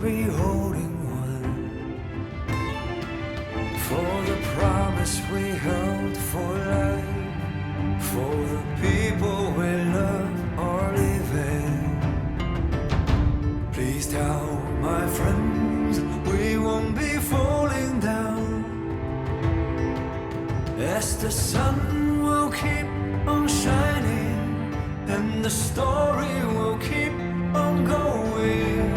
be holding one for the promise we held for life, for the people we love are living. Please tell my friends we won't be falling down, as the sun will keep on shining and the story will keep on going.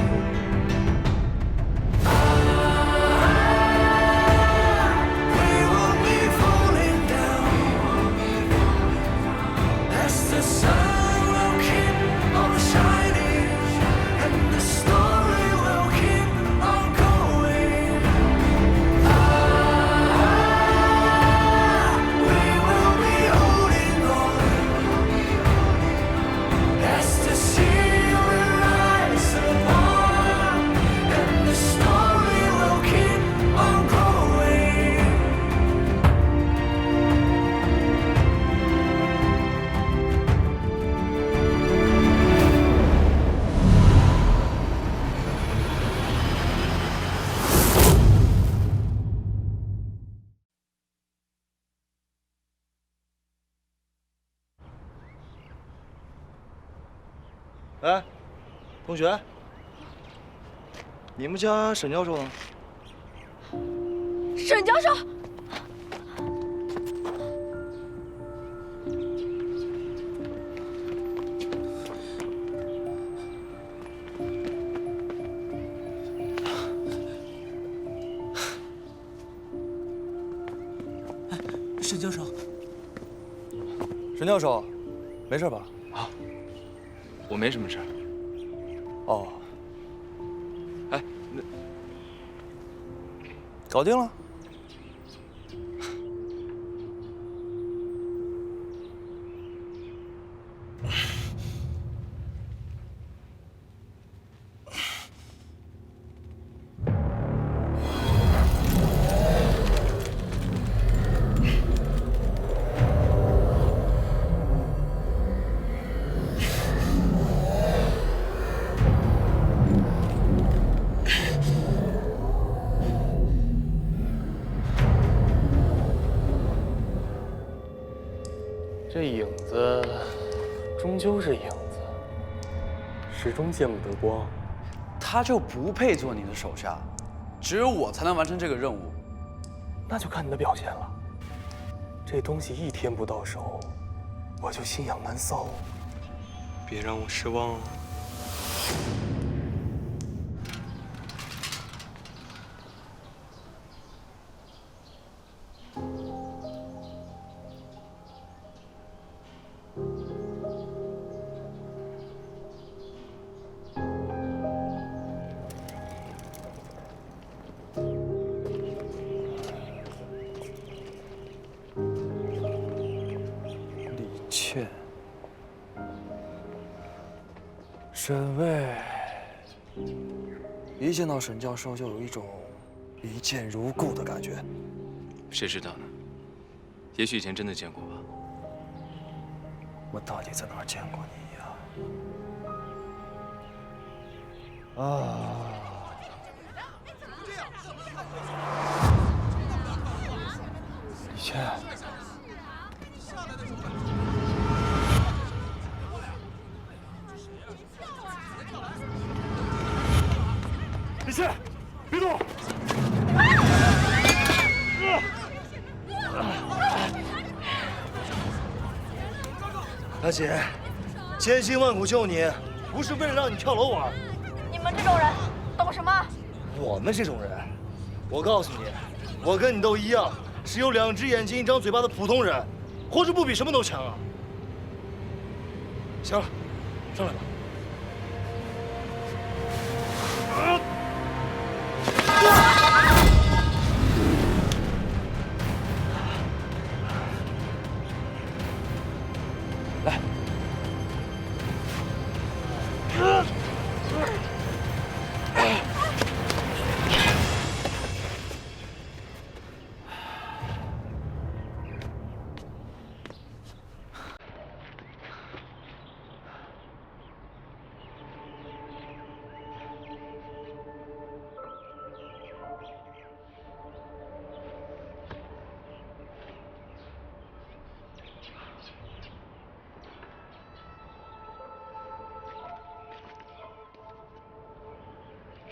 We won't be falling down, as the sun will keep on shining and the story will keep on going. We will be holding on, as the sea will rise upon, and the story will keep on growing. 哎，同学，你们家沈教授呢？沈教授，沈教授，沈教授，没事吧？我没什么事儿。哦，哎，那搞定了。这影子终究是影子，始终见不得光。他就不配做你的手下，只有我才能完成这个任务。那就看你的表现了。这东西一天不到手，我就心痒难搔。别让我失望了。沈巍，一见到沈教授就有一种一见如故的感觉。谁知道呢？也许以前真的见过吧。我到底在哪儿见过你呀？啊！李倩。李倩，别动！大姐，千辛万苦救你，不是为了让你跳楼玩。你们这种人懂什么？我们这种人，我告诉你，我跟你都一样，是有2只眼睛、1张嘴巴的普通人，活着不比什么都强啊！行了，上来吧。来。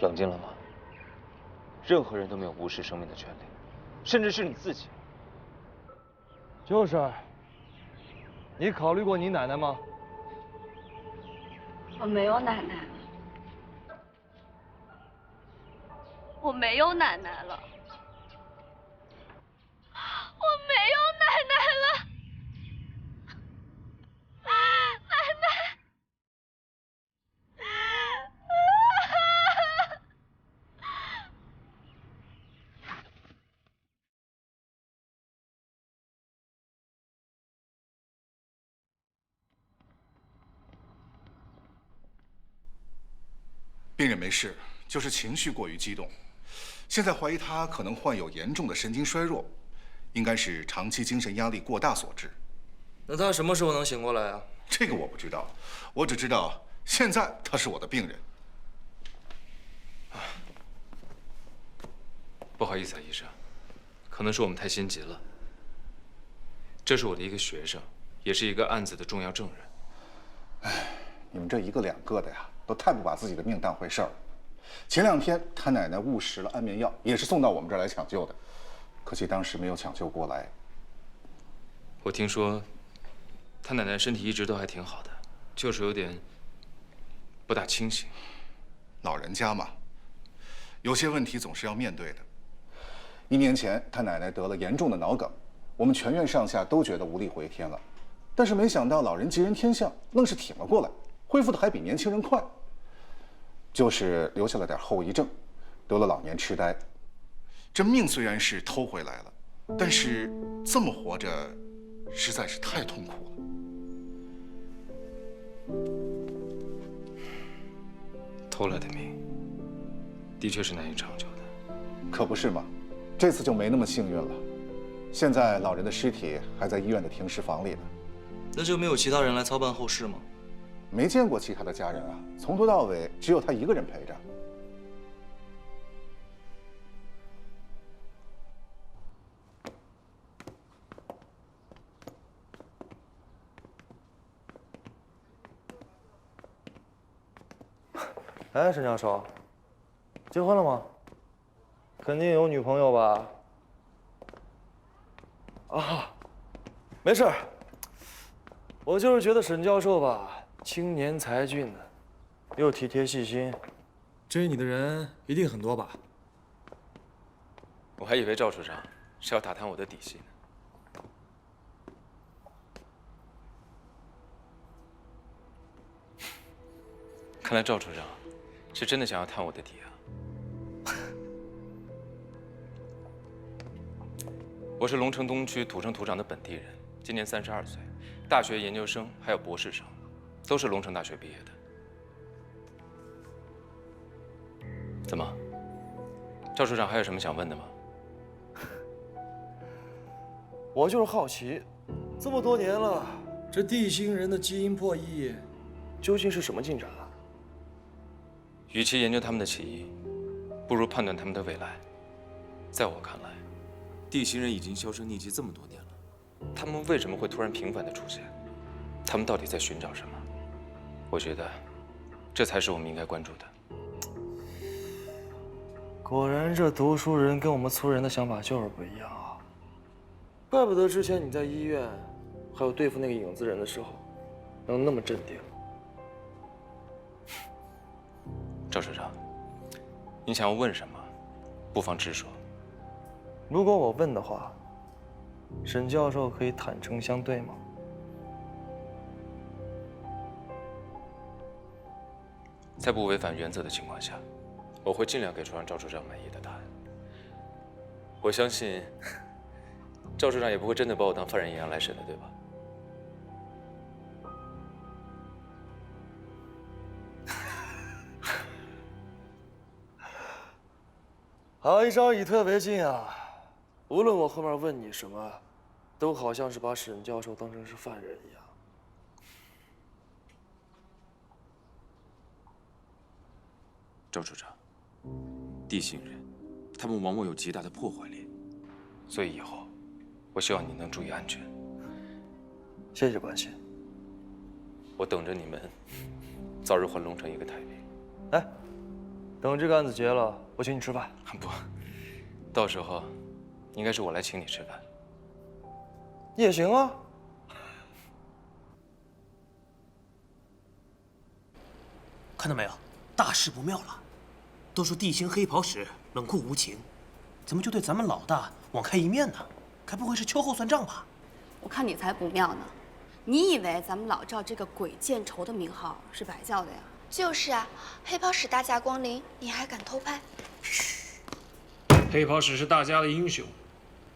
冷静了吗？任何人都没有无视生命的权利，甚至是你自己。就是。你考虑过你奶奶吗？我没有奶奶了，我没有奶奶了，我没有奶奶了，奶奶。病人没事，就是情绪过于激动。现在怀疑他可能患有严重的神经衰弱，应该是长期精神压力过大所致。那他什么时候能醒过来啊？这个我不知道，我只知道现在他是我的病人。不好意思啊，医生，可能是我们太心急了。这是我的一个学生，也是一个案子的重要证人。哎，你们这一个两个的呀，都太不把自己的命当回事儿了。前2天他奶奶误食了安眠药，也是送到我们这儿来抢救的，可惜当时没有抢救过来。我听说，他奶奶身体一直都还挺好的，就是有点不大清醒。老人家嘛，有些问题总是要面对的。1年前，他奶奶得了严重的脑梗，我们全院上下都觉得无力回天了。但是没想到老人吉人天相，愣是挺了过来，恢复的还比年轻人快。就是留下了点后遗症，得了老年痴呆。这命虽然是偷回来了，但是这么活着，实在是太痛苦了。偷来的命，的确是难以长久的。可不是嘛，这次就没那么幸运了。现在老人的尸体还在医院的停尸房里呢。那就没有其他人来操办后事吗？没见过其他的家人啊，从头到尾只有他一个人陪着。哎，沈教授，结婚了吗？肯定有女朋友吧？啊，没事儿。我就是觉得沈教授吧，青年才俊的，又体贴细心，追你的人一定很多吧？我还以为赵处长是要打探我的底细呢。看来赵处长是真的想要探我的底啊！我是龙城东区土生土长的本地人，今年32岁，大学研究生还有博士生，都是龙城大学毕业的。怎么，赵处长还有什么想问的吗？我就是好奇，这么多年了，这地心人的基因破译究竟是什么进展啊？与其研究他们的起义，不如判断他们的未来。在我看来，地心人已经销声匿迹这么多年了，他们为什么会突然频繁地出现？他们到底在寻找什么？我觉得，这才是我们应该关注的。果然，这读书人跟我们粗人的想法就是不一样啊！怪不得之前你在医院，还有对付那个影子人的时候，能那么镇定。赵处长，你想要问什么，不妨直说。如果我问的话，沈教授可以坦诚相对吗？在不违反原则的情况下，我会尽量给出让赵处长满意的答案。我相信，赵处长也不会真的把我当犯人一样来审的，对吧？好一招以退为进啊！无论我后面问你什么，都好像是把沈教授当成是犯人一样。赵处长，地心人，他们往往有极大的破坏力，所以以后，我希望你能注意安全。谢谢关心。我等着你们早日还龙城一个太平。哎，等这个案子结了，我请你吃饭。不，到时候应该是我来请你吃饭。也行啊。看到没有，大事不妙了。都说地心黑袍使冷酷无情，怎么就对咱们老大网开一面呢？该不会是秋后算账吧？我看你才不妙呢！你以为咱们老赵这个鬼见愁的名号是白叫的呀？就是啊，黑袍使大驾光临，你还敢偷拍？黑袍使是大家的英雄，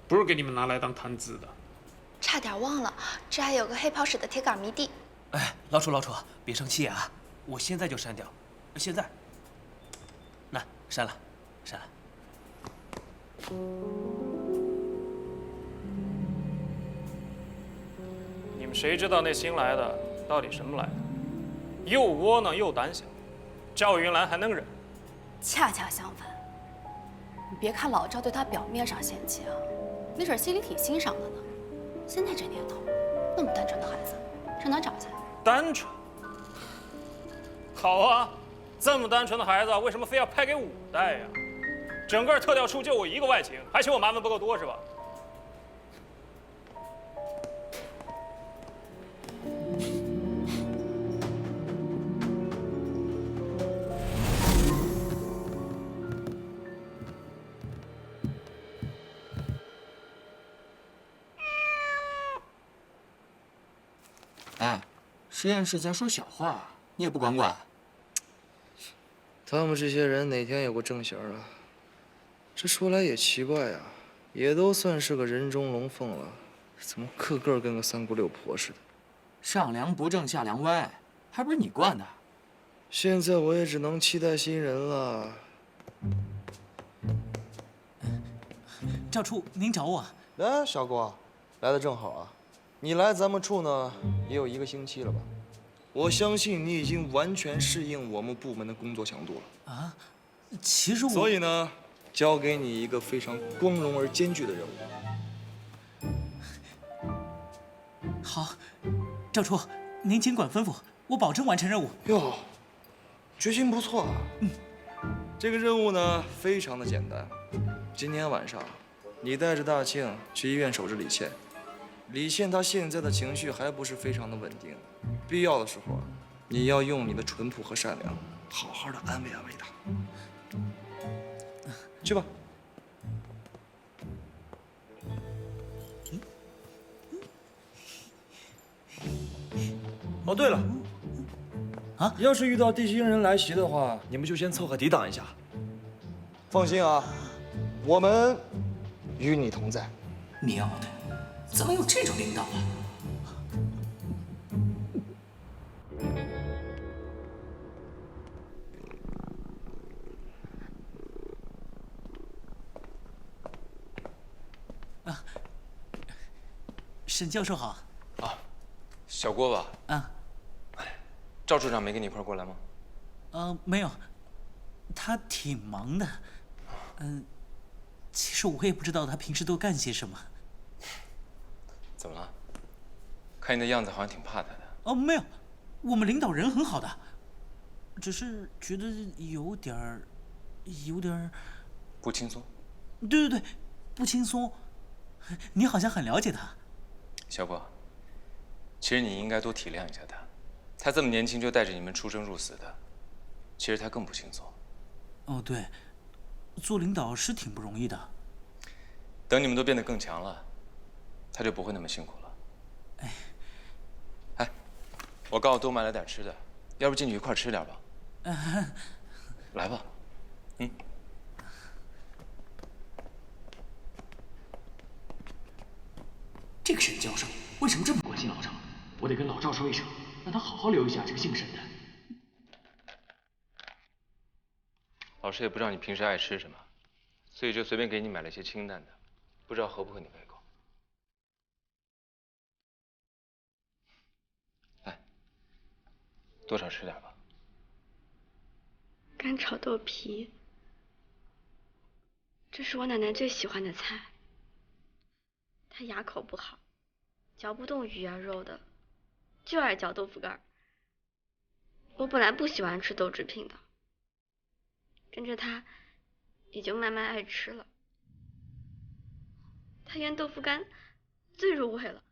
不是给你们拿来当谈资的。差点忘了，这还有个黑袍使的铁杆迷弟。哎，老楚，别生气啊！我现在就删掉，现在。那删了。你们谁知道那新来的到底什么来的？又窝囊又胆小，赵云兰还能忍？恰恰相反，你别看老赵对他表面上嫌弃啊，没准心里挺欣赏的呢。现在这年头，那么单纯的孩子，上哪找去？单纯？好啊，这么单纯的孩子，为什么非要派给我带呀？整个特调处就我一个外勤，还嫌我麻烦不够多是吧？哎，实验室在说小话，你也不管管。他们这些人哪天有过正形啊？这说来也奇怪呀，也都算是个人中龙凤了，怎么个个跟个三姑六婆似的？上梁不正下梁歪，还不是你惯的？现在我也只能期待新人了。赵处，您找我？哎，小郭，来的正好啊！你来咱们处呢，也有1个星期了吧？我相信你已经完全适应我们部门的工作强度了。啊，其实我……所以呢，交给你一个非常光荣而艰巨的任务。好，赵处，您尽管吩咐，我保证完成任务。哟，决心不错啊。这个任务呢，非常的简单。今天晚上，你带着大庆去医院守着李倩。李倩她现在的情绪还不是非常的稳定，必要的时候，你要用你的淳朴和善良，好好的安慰安慰她。去吧。哦，对了，啊，要是遇到地心人来袭的话，你们就先凑合抵挡一下。放心啊，我们与你同在。妙的，怎么有这种领导啊？沈教授好。啊，小郭吧？啊。赵处长没跟你一块过来吗？没有，他挺忙的。其实我也不知道他平时都干些什么。怎么了？看你的样子好像挺怕他的。哦，没有，我们领导人很好的，只是觉得有点儿不轻松。对，不轻松。你好像很了解他。小郭，其实你应该多体谅一下他。他这么年轻就带着你们出生入死的，其实他更不轻松。哦，对，做领导是挺不容易的。等你们都变得更强了，他就不会那么辛苦了。哎，我刚好多买了点吃的，要不进去一块吃点吧？来吧。这个沈教授为什么这么关心老赵？我得跟老赵说一声，让他好好留意一下这个姓沈的。老师也不知道你平时爱吃什么，所以就随便给你买了一些清淡的，不知道合不合你胃口。来，多少吃点吧。干炒豆皮，这是我奶奶最喜欢的菜。她牙口不好，嚼不动鱼啊肉的，就爱嚼豆腐干儿。我本来不喜欢吃豆制品的，跟着他，也就慢慢爱吃了。他腌豆腐干最入味了，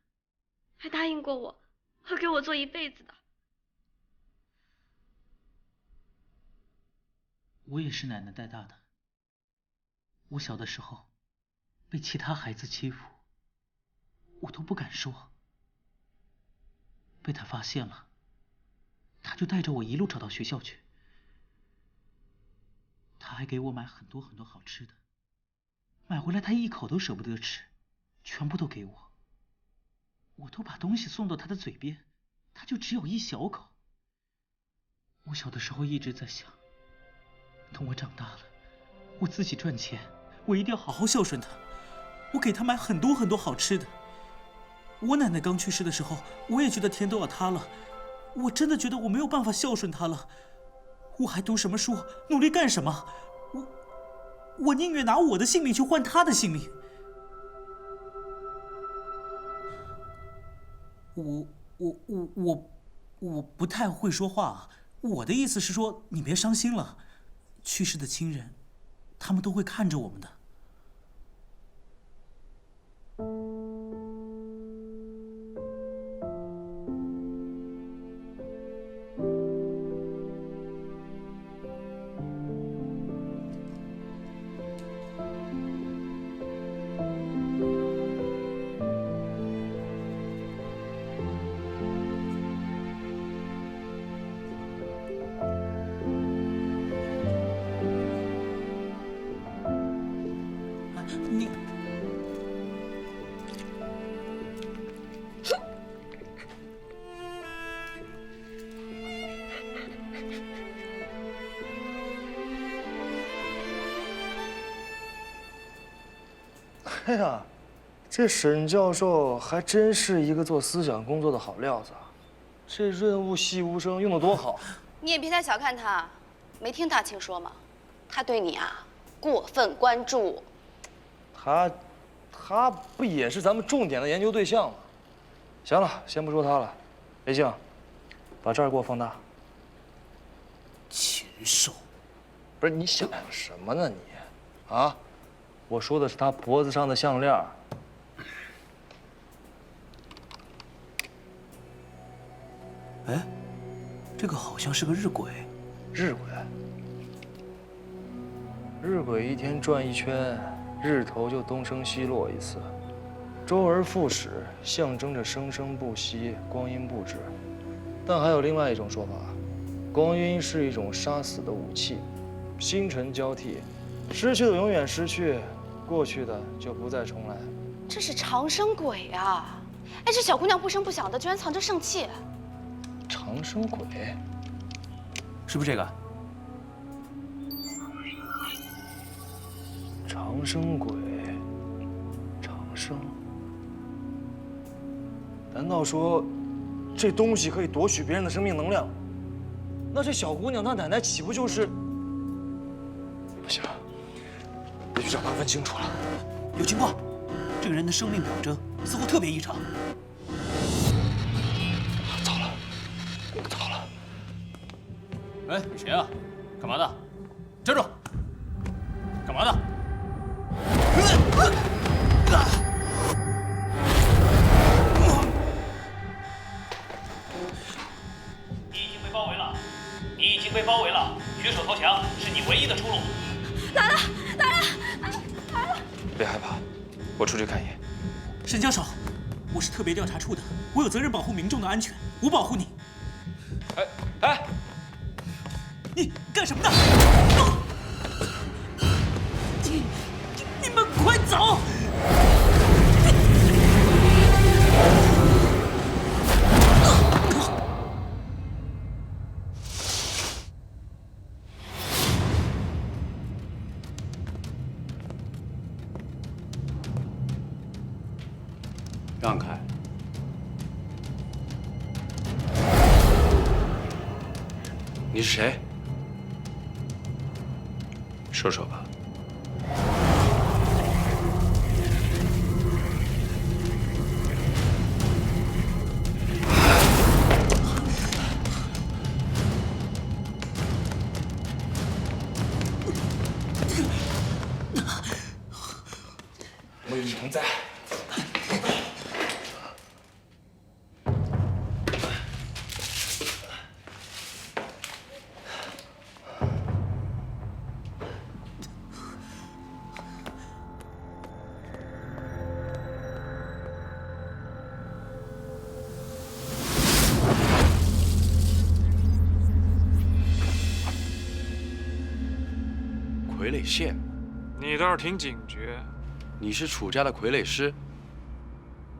还答应过我会给我做一辈子的。我也是奶奶带大的。我小的时候被其他孩子欺负，我都不敢说。被他发现了，他就带着我一路找到学校去。他还给我买很多很多好吃的，买回来他一口都舍不得吃，全部都给我。我都把东西送到他的嘴边，他就只有一小口。我小的时候一直在想，等我长大了，我自己赚钱，我一定要好好孝顺他。我给他买很多很多好吃的。我奶奶刚去世的时候，我也觉得天都要塌了，我真的觉得我没有办法孝顺她了。我还读什么书，努力干什么？我宁愿拿我的性命去换她的性命。我不太会说话。我的意思是说，你别伤心了。去世的亲人，他们都会看着我们的。你哎呀，这沈教授还真是一个做思想工作的好料子啊！这润物细无声用的多好。你也别太小看他，没听大庆说吗？他对你啊过分关注。他不也是咱们重点的研究对象吗？行了，先不说他了。雷静，把这儿给我放大。禽兽！不是你想什么呢你？啊？我说的是他脖子上的项链。哎，这个好像是个日晷。日晷。日晷一天转一圈，日头就东升西落一次，周而复始，象征着生生不息，光阴不止。但还有另外一种说法，光阴是一种杀死的武器，星辰交替，失去的永远失去，过去的就不再重来。这是长生鬼啊！哎，这小姑娘不声不响的，居然藏着圣器。长生鬼，是不是这个？长生鬼，长生。难道说，这东西可以夺取别人的生命能量？那这小姑娘她奶奶岂不就是？不行，得去找她问清楚了。有情况，这个人的生命表征似乎特别异常。糟了，糟了！哎，你谁啊？干嘛的？站住！干嘛的？你已经被包围了，你已经被包围了，举手投降是你唯一的出路。来了！别害怕，我出去看一眼。沈教授，我是特别调查处的，我有责任保护民众的安全，我保护你。哎，你干什么呢？你们快走！让开！你是谁？说说吧。与你同在。傀儡县，你倒是挺警觉。你是楚家的傀儡师？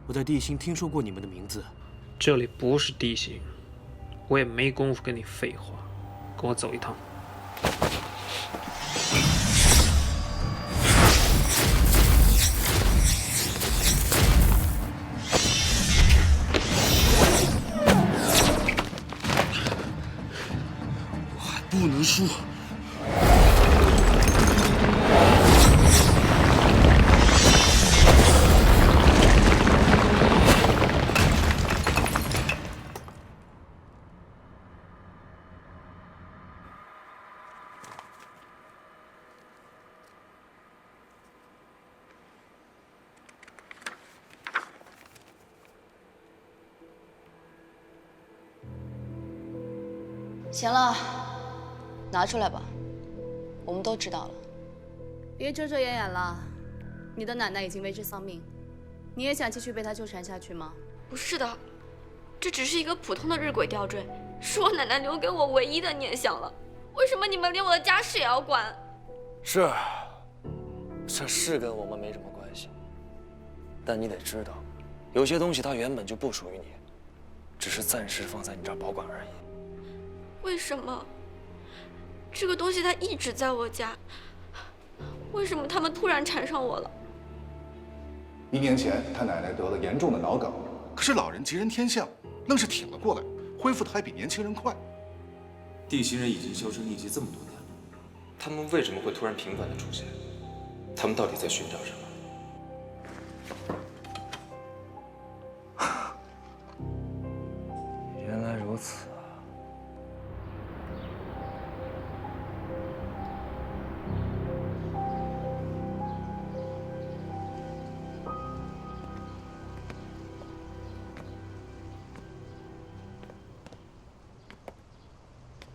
我在地心听说过你们的名字。这里不是地形，我也没工夫跟你废话，跟我走一趟。我还不能输。行了，拿出来吧，我们都知道了。别遮遮掩掩了，你的奶奶已经为之丧命，你也想继续被她纠缠下去吗？不是的，这只是一个普通的日晷吊坠，是我奶奶留给我唯一的念想了。为什么你们连我的家事也要管？是，这是跟我们没什么关系。但你得知道，有些东西它原本就不属于你，只是暂时放在你这儿保管而已。为什么？这个东西它一直在我家，为什么他们突然缠上我了？1年前，他奶奶得了严重的脑梗，可是老人吉人天相，愣是挺了过来，恢复的还比年轻人快。地心人已经销声匿迹这么多年了，他们为什么会突然频繁的出现？他们到底在寻找什么？原来如此啊！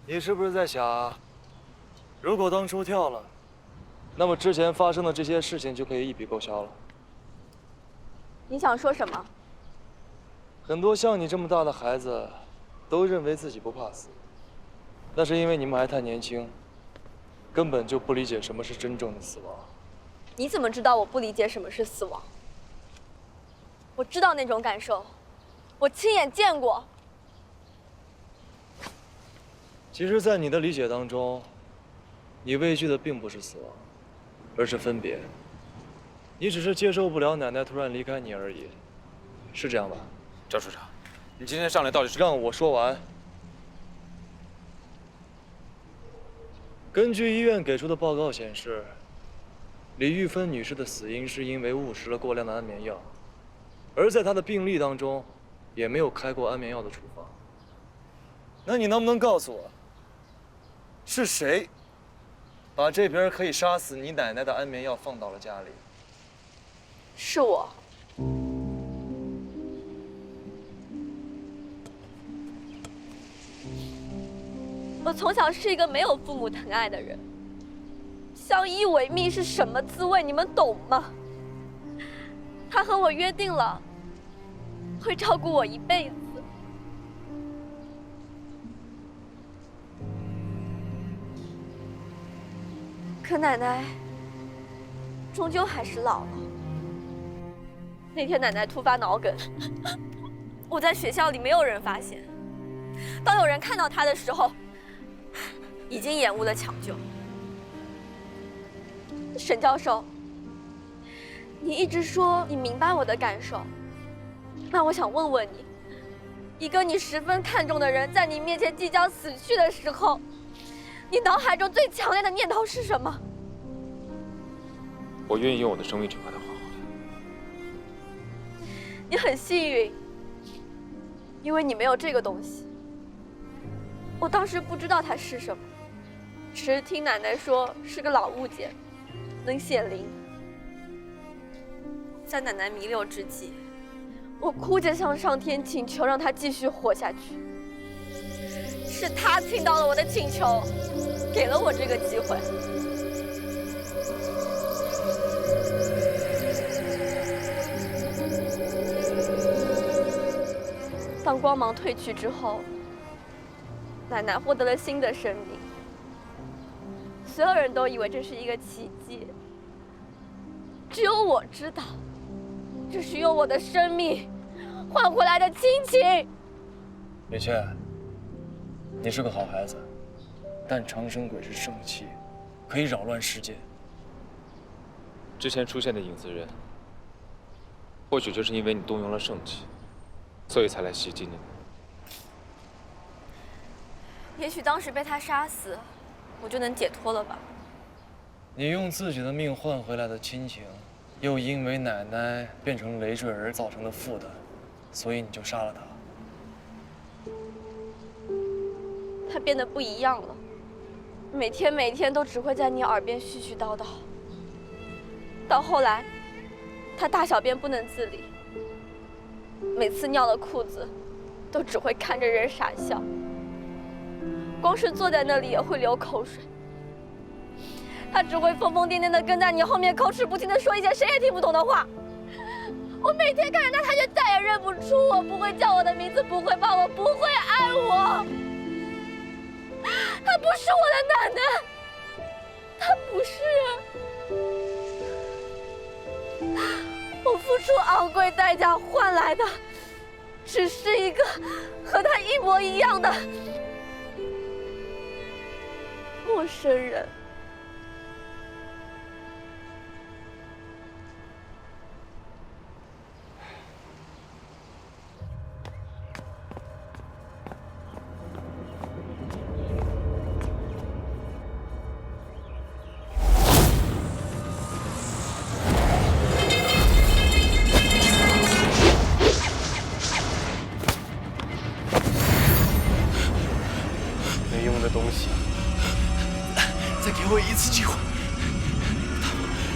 你是不是在想，如果当初跳了，那么之前发生的这些事情就可以一笔勾销了？你想说什么？很多像你这么大的孩子，都认为自己不怕死，那是因为你们还太年轻，根本就不理解什么是真正的死亡。你怎么知道我不理解什么是死亡？我知道那种感受，我亲眼见过。其实，在你的理解当中，你畏惧的并不是死亡，而是分别。你只是接受不了奶奶突然离开你而已，是这样吧？赵处长，你今天上来到底是……让我说完。根据医院给出的报告显示，李玉芬女士的死因是因为误食了过量的安眠药，而在她的病历当中，也没有开过安眠药的处方。那你能不能告诉我，是谁把这瓶可以杀死你奶奶的安眠药放到了家里？是我。我从小是一个没有父母疼爱的人，相依为命是什么滋味？你们懂吗？他和我约定了，会照顾我一辈子。可奶奶终究还是老了。那天奶奶突发脑梗，我在学校里没有人发现，当有人看到她的时候，已经延误了抢救。沈教授，你一直说你明白我的感受，那我想问问你，一个你十分看重的人在你面前即将死去的时候，你脑海中最强烈的念头是什么？我愿意用我的生命去把它还回来。你很幸运，因为你没有这个东西。我当时不知道它是什么，只是听奶奶说是个老物件，能显灵。在奶奶弥留之际，我哭着向上天请求，让她继续活下去。是她听到了我的请求，给了我这个机会。当光芒褪去之后，奶奶获得了新的生命。所有人都以为这是一个奇迹，只有我知道，这是用我的生命换回来的亲情。李倩，你是个好孩子，但长生鬼是圣器，可以扰乱世界。之前出现的影子人，或许就是因为你动用了圣器，所以才来袭击你们。也许当时被他杀死，我就能解脱了吧。你用自己的命换回来的亲情，又因为奶奶变成累赘而造成的负担，所以你就杀了她。他变得不一样了，每天都只会在你耳边絮絮叨叨。到后来，他大小便不能自理，每次尿了裤子，都只会看着人傻笑。光是坐在那里也会流口水。他只会疯疯癫癫地跟在你后面，口齿不清地说一些谁也听不懂的话。我每天看着他，他却再也认不出我，不会叫我的名字，不会抱我，不会爱我。她不是我的奶奶，她不是。我付出昂贵代价换来的，只是一个和她一模一样的陌生人。没用的东西，再给我一次机会。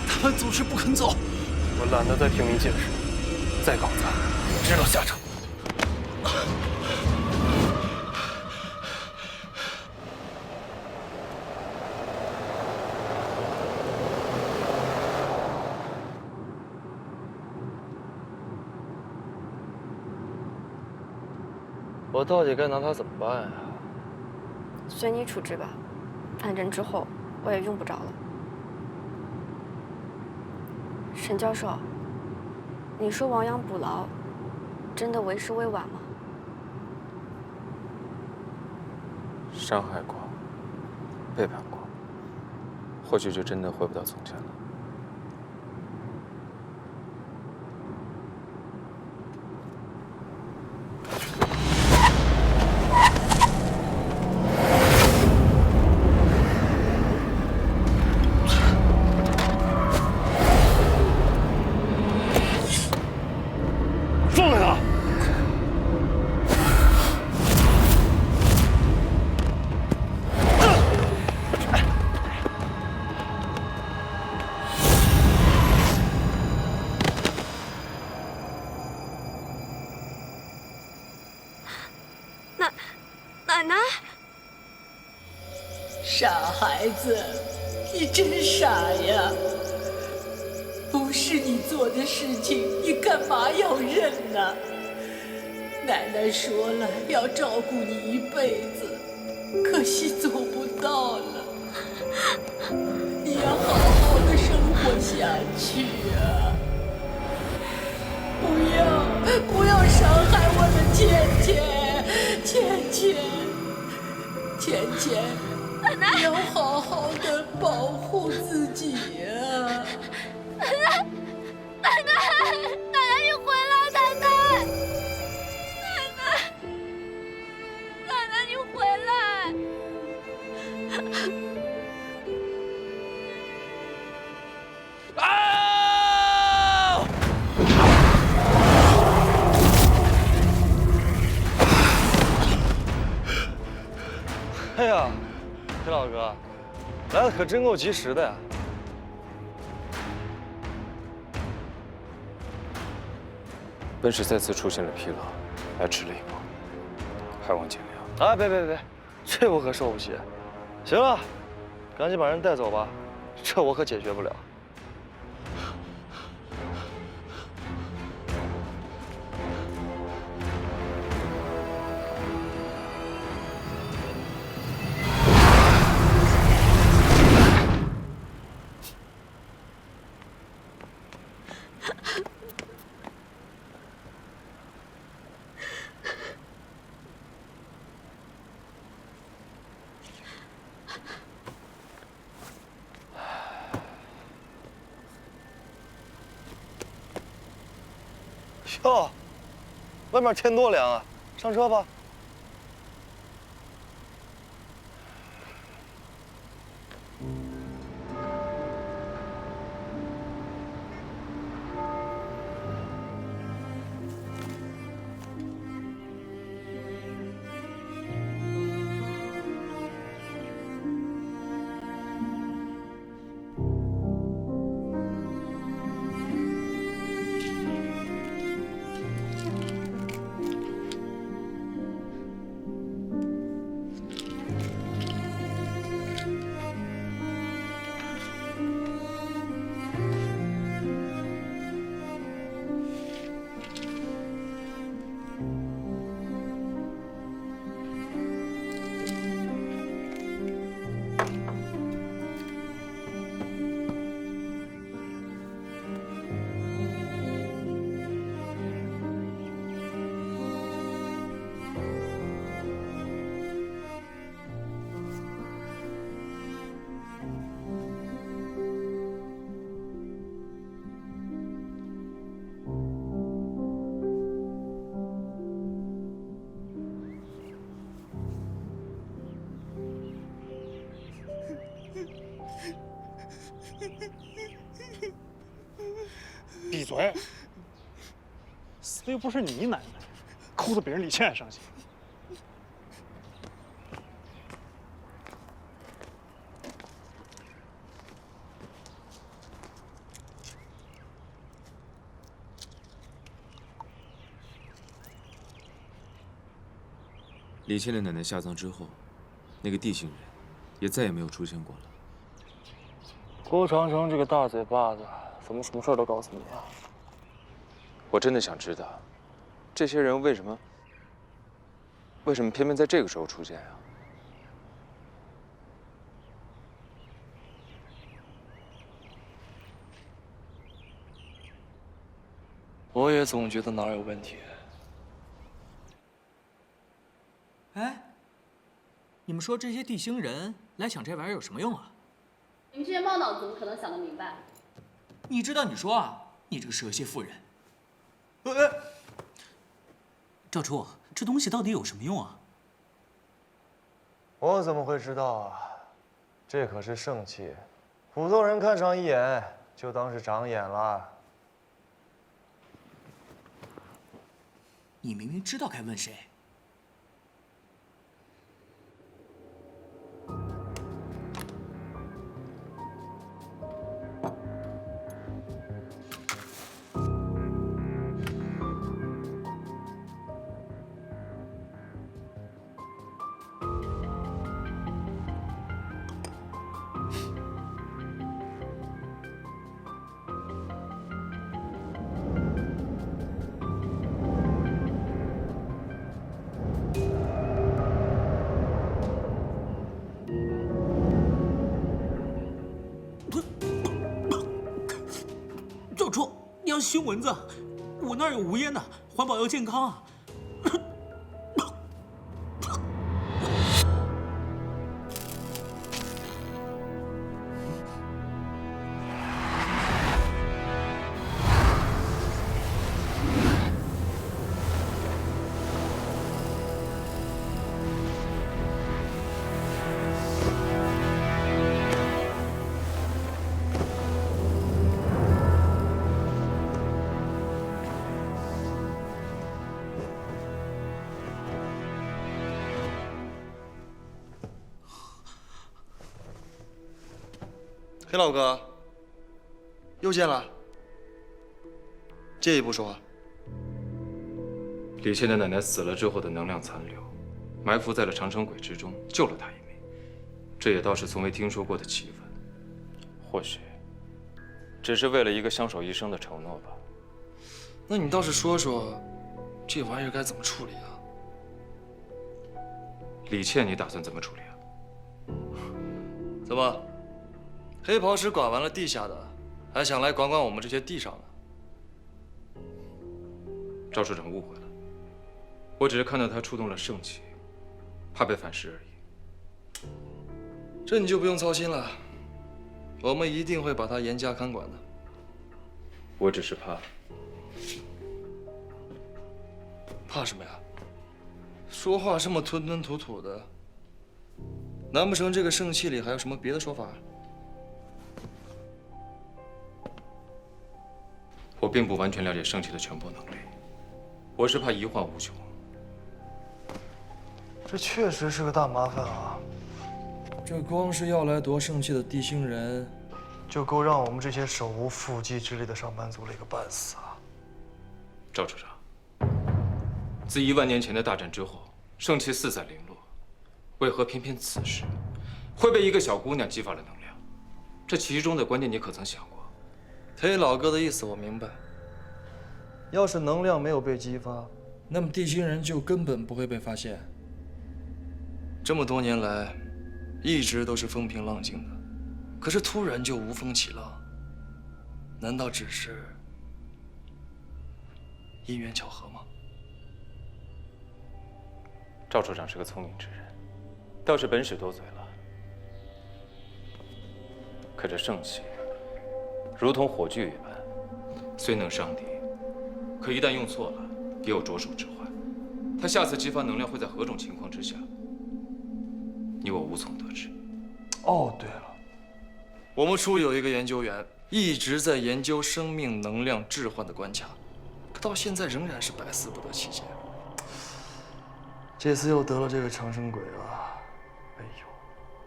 他们总是不肯走。我懒得再听你解释，再搞砸，知道下场。我到底该拿他怎么办呀？随你处置吧，反正之后我也用不着了。沈教授，你说亡羊补牢，真的为时未晚吗？伤害过，背叛过，或许就真的回不到从前了。放开他！奶奶，傻孩子，你真傻呀！不是你做的事情，你干嘛要认呢？奶奶说了要照顾你一辈子，可惜做不到了。你要好好的生活下去啊！不要伤害我的倩倩，奶奶，你要好好的保护自己啊！奶奶，你回来！奶奶，你回来！啊！哎呀，田老哥，来的可真够及时的呀！本使再次出现了纰漏，来迟了一步，还望见谅。啊，别，这我可受不起。行了，赶紧把人带走吧，这我可解决不了。哟，外面天多凉啊！上车吧。闭嘴！死的又不是你奶奶，扣的比人李倩还伤心。李倩的奶奶下葬之后，那个地心人也再也没有出现过了。郭长城这个大嘴巴子，怎么什么事都告诉你啊？我真的想知道，这些人为什么偏偏在这个时候出现啊？我也总觉得哪儿有问题。哎，你们说这些地星人来抢这玩意儿有什么用啊？你们这些冒脑子怎么可能想得明白？你知道你说啊，你这个蛇蝎妇人。赵初，这东西到底有什么用啊？我怎么会知道啊？这可是圣器，普通人看上一眼就当是长眼了。你明明知道该问谁。赵初，你要熏蚊子，我那儿有无烟的，环保要健康啊。黑老哥，又见了。借一步说话。李倩的奶奶死了之后的能量残留，埋伏在了长生鬼之中，救了她一命。这也倒是从未听说过的奇闻。或许，只是为了一个相守一生的承诺吧。那你倒是说说，这玩意儿该怎么处理啊？李倩，你打算怎么处理啊？怎么，黑袍使管完了地下的，还想来管管我们这些地上的？赵处长误会了，我只是看到他触动了圣气，怕被反噬而已。这你就不用操心了，我们一定会把他严加看管的。我只是怕什么呀？说话这么吞吞吐吐的，难不成这个圣器里还有什么别的说法？我并不完全了解圣气的全部能力，我是怕疑患无穷。这确实是个大麻烦啊！这光是要来夺圣器的地心人，就够让我们这些手无缚鸡之力的上班族累个半死啊！赵处长，自1万年前的大战之后，圣气四散零落，为何偏偏此时会被一个小姑娘激发了能量？这其中的关键你可曾想过？忒老哥的意思我明白。要是能量没有被激发，那么地心人就根本不会被发现。这么多年来，一直都是风平浪静的，可是突然就无风起浪，难道只是因缘巧合吗？赵处长是个聪明之人，倒是本事多嘴了。可这圣气如同火炬一般，虽能伤敌，可一旦用错了，也有着手之患。他下次激发能量会在何种情况之下，你我无从得知。哦，对了，我们处有一个研究员，一直在研究生命能量置换的关卡，可到现在仍然是百思不得其解。这次又得了这个长生鬼啊！哎呦，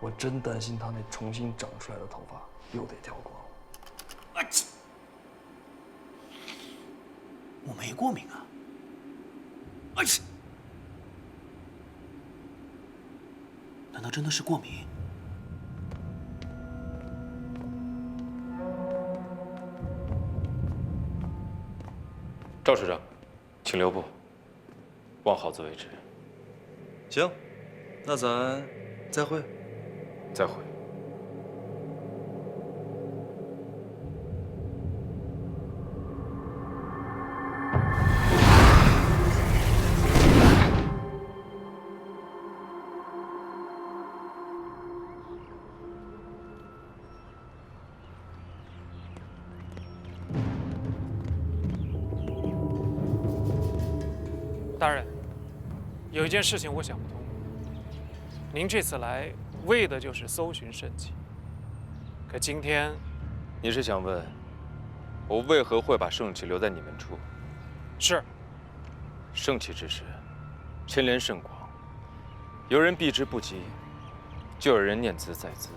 我真担心他那重新长出来的头发又得掉光了。我没过敏啊！难道真的是过敏？赵处长，请留步，望好自为之。行，那咱再会。再会。大人，有一件事情我想不通。您这次来为的就是搜寻圣器，可今天，你是想问，我为何会把圣器留在你们处？是。圣器之事，牵连甚广，有人避之不及，就有人念兹在兹。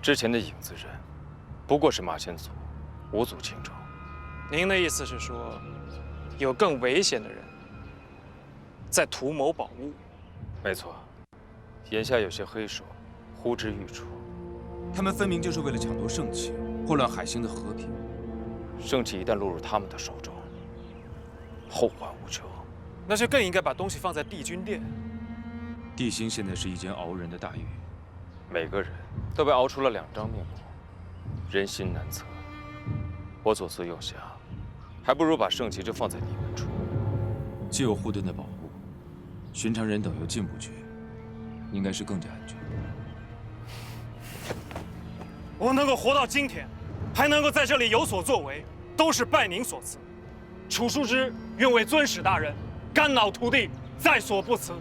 之前的影子人，不过是马先祖，无足轻重。您的意思是说，有更危险的人在图谋宝物？没错，眼下有些黑手呼之欲出，他们分明就是为了抢夺圣器，祸乱海星的和平。圣器一旦落入他们的手中，后患无穷。那就更应该把东西放在帝君殿。地心现在是一间熬人的大狱，每个人都被熬出了2张面目，人心难测。我左思右想，还不如把圣器就放在你们处。既有护盾的保护，寻常人等又进不去，应该是更加安全。我能够活到今天，还能够在这里有所作为，都是拜您所赐。楚叔之愿为尊使大人肝脑涂地，在所不辞。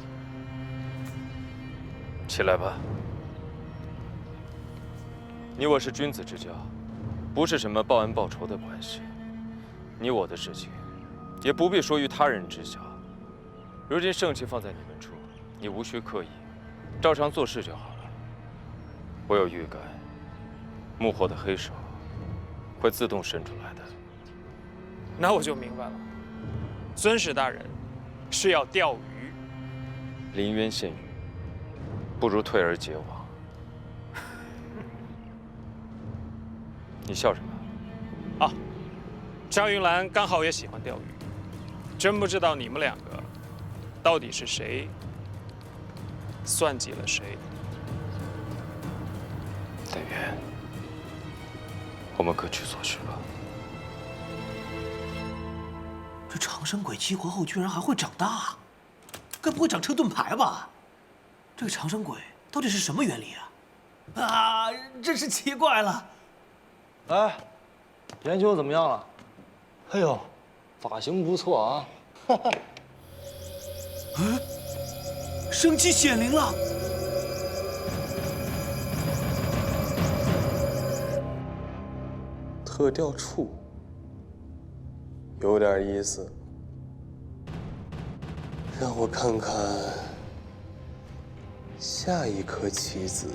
起来吧，你我是君子之交，不是什么报恩报仇的关系。你我的事情，也不必说与他人知晓。如今圣器放在你们处，你无需刻意，照常做事就好了。我有预感，幕后的黑手会自动伸出来的。那我就明白了，尊使大人是要钓鱼。临渊羡鱼，不如退而结网。你笑什么？啊，张云兰刚好也喜欢钓鱼，真不知道你们两个到底是谁算计了谁。戴渊，我们各取所需吧。这长生鬼激活后居然还会长大，该不会长成盾牌吧？这个长生鬼到底是什么原理啊？啊，真是奇怪了。哎，研究怎么样了？哎呦，发型不错啊！哈哈。生机显灵了。特调处，有点意思。让我看看下一颗棋子。